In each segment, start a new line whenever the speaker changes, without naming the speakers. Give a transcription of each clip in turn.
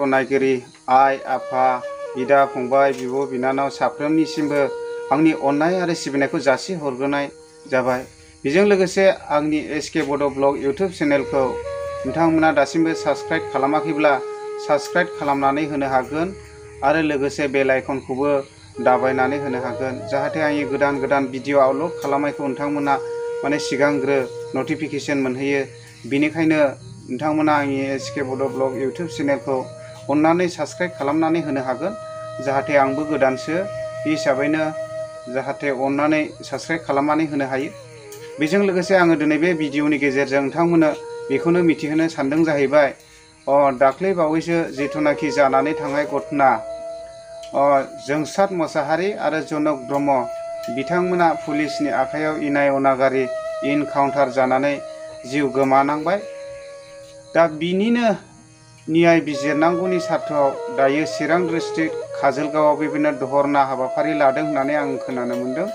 नायगिरि आइ आफा बिदा फंबाय बिब' बिनानाव साफ्रोमनिसिमबो आंनि अननाय आरो सिबिनायखौ जासिहरग्रोनाय जाबाय। बेजों लोगोसे आंनि एसके बड' ब्लग इउटुब चेनेलखौ नोंथांमोना दासिमबो साबस्क्राइब खालामाखैब्ला साबस्क्राइब खालामनानै होनो हागोन आरो लोगोसे बेल आइकनखौबो दाबायनानै होनो हागोन, जाहाथे आंनि गोदान गोदान भिडिअ आपल'ड खालामनायखौ नोंथांमोना सिगांग्रो नटिफिकेसन मोनहैयो। बेनिखायनो नोंथांमोना आंनि एसके बड' ब्लग इउटुब चेनेलखौ अन्नानै साबस्क्राइब खालामनानै होनो हागोन, जाहाथे आंबो गोदानसो बे हिसाबैनो जाहाथे अन्नानै साबस्क्राइब खालामनानै होनो हायो। बेजों लोगोसे आङो दिनै बे भिडिअनि गेजेरजों नोंथांमोननो बेखौनो मिथिहोनो सानदों जाहैबाय, दाख्लै बावैसो जिथुनाखि जानानै थांनाय घटना, जोंसार मोसाहारि आरो जनक ब्रह्म बिथांमोना पुलिसनि आखायाव इनाय अनागारि इनकाउन्टार जानानै जिउ गोमानांबाय। दा बिनिनो न्याय बिजिरनांगौनि सार्थआव दायो चिरां डिस्ट्रिक्ट काजलगावआव बेबायदिनो धरना हाबाफारि लादों होननानै आं खोनानो मोन्दों।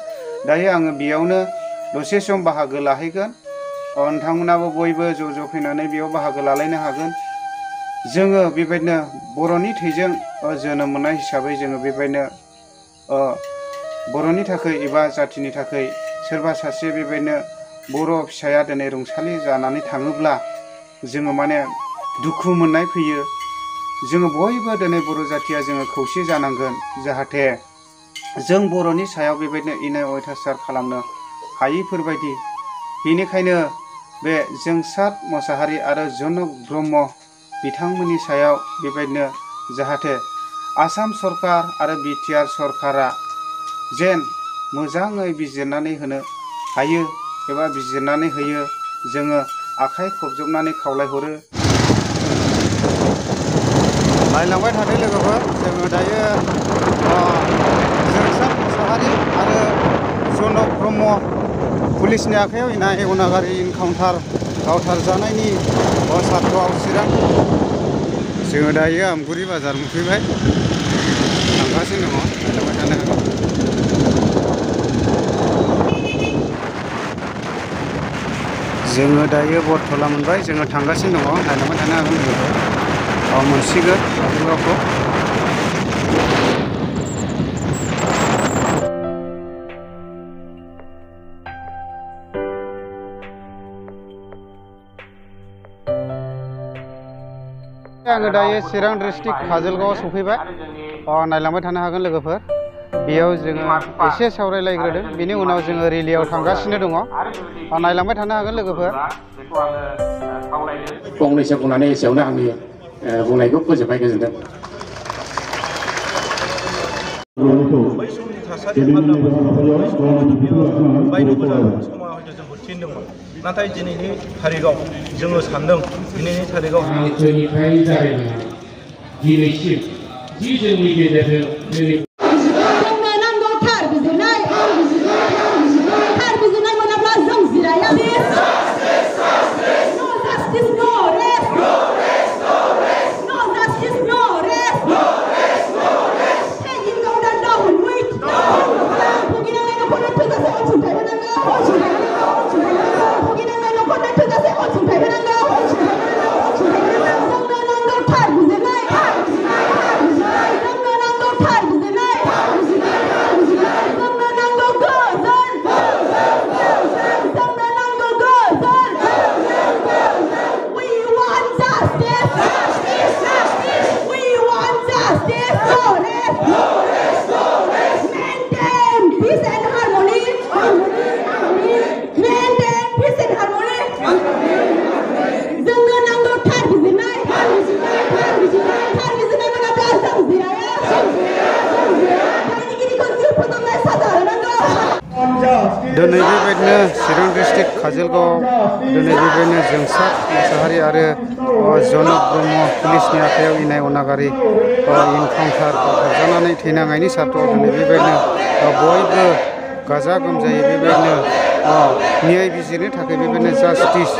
दायो आङो बेयावनो दसे सम बाहागो लाहैगोन। नोंथांमोनाबो बयबो ज' फैनानै बेयाव बाहागो लालायनो हागोन। जोङो बेबायदिनो बर'नि थैजों जोनोम मोननाय हिसाबै जोङो बेबायदिनो बर'नि थाखाय एबा जाथिनि थाखाय सोरबा सासे बेबायदिनो बर' फिसाया दिनै रुंसारि जानानै थाङोब्ला जोङो दुखु मोननाय फैयो। जोङो बयबो दिनै बर' जाथिया जोङो खौसे जानांगोन, जाहाथे जों बर'नि सायाव बेबायदिनो इनाय अयथासार खालामनो हायैफोरबायदि। बेनिखायनो बे जोंसार मोसाहारि आरो जनक ब्रह्म बिथांमोननि सायाव बेबायदिनो जाहाथे आसाम सरकार आरो बिटिआर सरकारा जेन मोजाङै बिजिरनानै होनो हायो एबा बिजिरनानै होयो, जोङो आखाइ खबजबनानै खावलायहरो। नायलांबाय थादो लोगोफोर, जोङो दायो जोंसार मोसाहारि आरो जनक ब्रह्म पुलिसनि आखायाव इनाय अनागारि इनकाउन्टार गावथारजानायनि सार्थआव चिरां जोङो दायो आमगुरि बाजार मोनफैबाय, थांगासिनो दङ, नायलांबाय थानो हागोन। जोङो दायो बरथला मोनबाय, जोङो थांगासिनो दङ, नायलांबाय थानो हागोन लोगोफोर। मोनसिगोन काजलगावखौ। आङो दायो चिरां डिस्ट्रिक्ट काजलगावआव सफैबाय, नायलांबाय थानो हागोन लोगोफोर। बेयाव जोङो एसे सावरायलायग्रोदों, बेनि उनाव जोङो रेलियाव थांगासिनो दङ, नायलांबाय थानो हागोन लोगोफोर।
फंनैसो बुंनानै एसेयावनो आंनि बुंनायखौ फोजोबबाय, गोजोनथों।
बै समनि थासारि आलादामोन, बै समाव हयथ' बेयो बायद'बो जादों, समा हयथ' जोंखौ थिनदोंमोन। नाथाय दिनैनि थारिखआव जोङो सान्दों, दिनैनि थारिखआव
हांसोनिफ्राय जागायनानै दिनैसिम जि जोंनि गेजेरजों जोंनि
दिनै बेबायदिनो चिरां डिस्ट्रिक्ट काजलगावआव दिनै बेबायदिनो जोंसार मोसाहारि आरो जनक ब्रह्म पुलिसनि आखायाव इनाय अनागारि इनकाउन्टार गावथारजानानै थैनांनायनि सार्थआव दिनै बेबायदिनो बयबो गाजा गोमजायै बेबायदिनो न्याय बिजिरनो थाखाय बेबायदिनो जास्टिस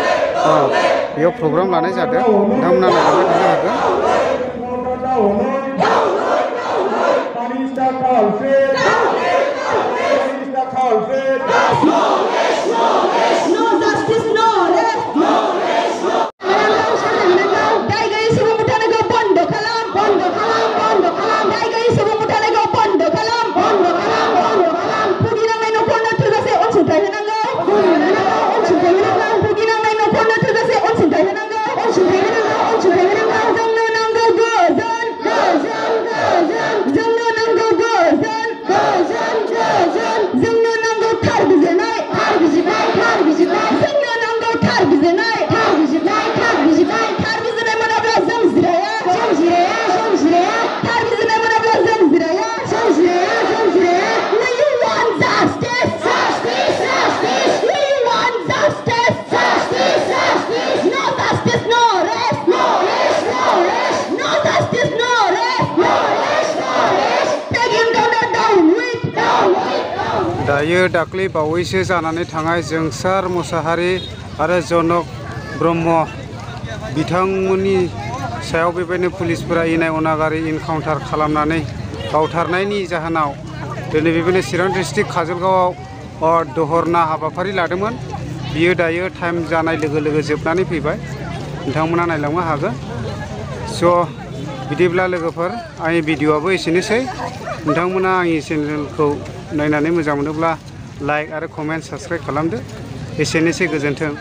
बेयाव प्रग्राम लानाय जादों। नोंथांमोना नायलांबाय थानो हागोन।
दाय गैयै सुबुं बुथारनायखौ बन्द' खालाम।
दायो दाख्लै बावैसो जानानै थांनाय जोंसार मोसाहारि आरो जनक ब्रह्म बिथांमोननि सायाव बेबायदिनो पुलिसफोरा इनाय अनागारि इनकाउन्टार खालामनानै गावथारनायनि जाहोनाव दिनै बेबायदिनो चिरां डिस्ट्रिक्ट काजलगावआव दहरना हाबाफारि लादोंमोन। बियो दायो टाइम जानाय लोगो लोगो जोबनानै फैबाय, नोंथांमोना नायलांनो हागोन। स' बिदिब्ला लोगोफोर आंनि भिडिअ'आबो एसेनोसै। नोंथांमोना आंनि चेनेलखौ नायनानै मोजां मोनोब्ला लाइक आरो कमेन्ट साबस्क्राइब खालामदो। एसेनोसै, गोजोन्थों।